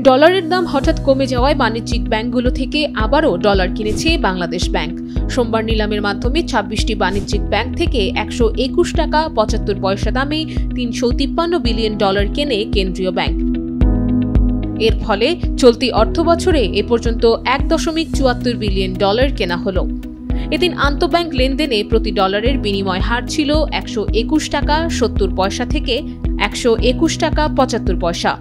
ডলারের দাম হঠাৎ কমে যাওয়ায় বাণিজ্যিক ব্যাংকগুলো থেকে আবারও ডলার কিনেছে বাংলাদেশ ব্যাংক। সোমবার নিলামের মাধ্যমে ২৬টি বাণিজ্যিক ব্যাংক থেকে ১২১ টাকা ৭৫ পয়সা দামে ৩৫৩ বিলিয়ন ডলার কেনে কেন্দ্রীয় ব্যাংক। এর ফলে চলতি অর্থবছরে এ পর্যন্ত ১.৭৪ বিলিয়ন ডলার কেনা হলো। এদিন আন্তঃব্যাংক লেনদেনে প্রতি ডলারের বিনিময় হার ছিল ১২১ টাকা ৭০ পয়সা থেকে ১২১ টাকা ৭৫ পয়সা।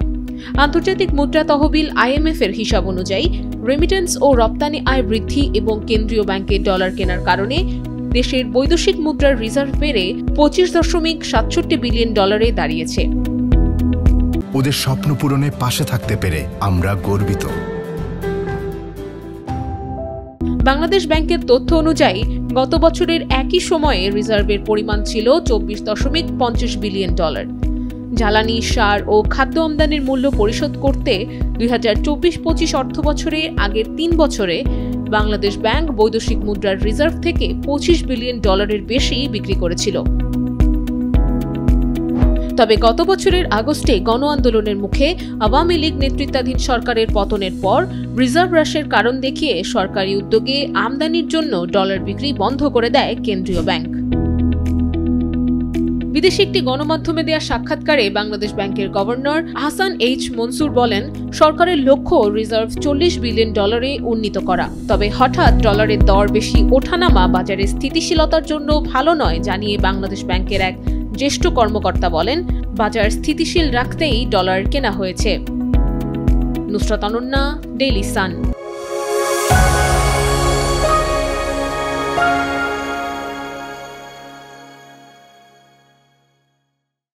আন্তর্জাতিক মুদ্রা তহবিল IMF এর হিসাব অনুযায়ী রেমিটেন্স ও রপ্তানি আয় বৃদ্ধি এবং কেন্দ্রীয় ব্যাংকের ডলার কেনার কারণে দেশের বৈদেশিক মুদ্রার রিজার্ভ বেড়ে ২৫.৬৭ বিলিয়ন ডলারে দাঁড়িয়েছে। ওদের স্বপ্ন পূরণে পাশে থাকতে পেরে আমরা গর্বিত। বাংলাদেশ ব্যাংকের তথ্য অনুযায়ী গত বছরের একই সময়ে রিজার্ভের পরিমাণ ছিল ২৪.৫০ বিলিয়ন ডলার। জ্বালানি, সার ও খাদ্য আমদানির মূল্য পরিশোধ করতে ২০২৪-২৫ অর্থবছরে আগের ৩ বছরে বাংলাদেশ ব্যাংক বৈদেশিক মুদ্রার রিজার্ভ থেকে ২৫ বিলিয়ন ডলারের বেশি বিক্রি করেছিল। তবে গত বছরের আগস্টে গণ আন্দোলনের মুখে আওয়ামী লীগ নেতৃত্বাধীন সরকারের পতনের পর রিজার্ভ হ্রাসের কারণ দেখিয়ে সরকারি উদ্যোগে আমদানির জন্য ডলার বিক্রি বন্ধ করে দেয় কেন্দ্রীয় ব্যাংক। বিদেশি একটি গণমাধ্যমে দেয়া সাক্ষাৎকারে বাংলাদেশ ব্যাংকের গভর্নর হাসান এইচ মনসুর বলেন, সরকারের লক্ষ্য রিজার্ভ ৪০ বিলিয়ন ডলারে উন্নীত করা। তবে হঠাৎ ডলারের দর বেশি ওঠানামা বাজারের স্থিতিশীলতার জন্য ভালো নয় জানিয়ে বাংলাদেশ ব্যাংকের এক জ্যেষ্ঠ কর্মকর্তা বলেন, বাজার স্থিতিশীল রাখতেই ডলার কেনা হয়েছে। Nusrat Ananya, Daily Sun.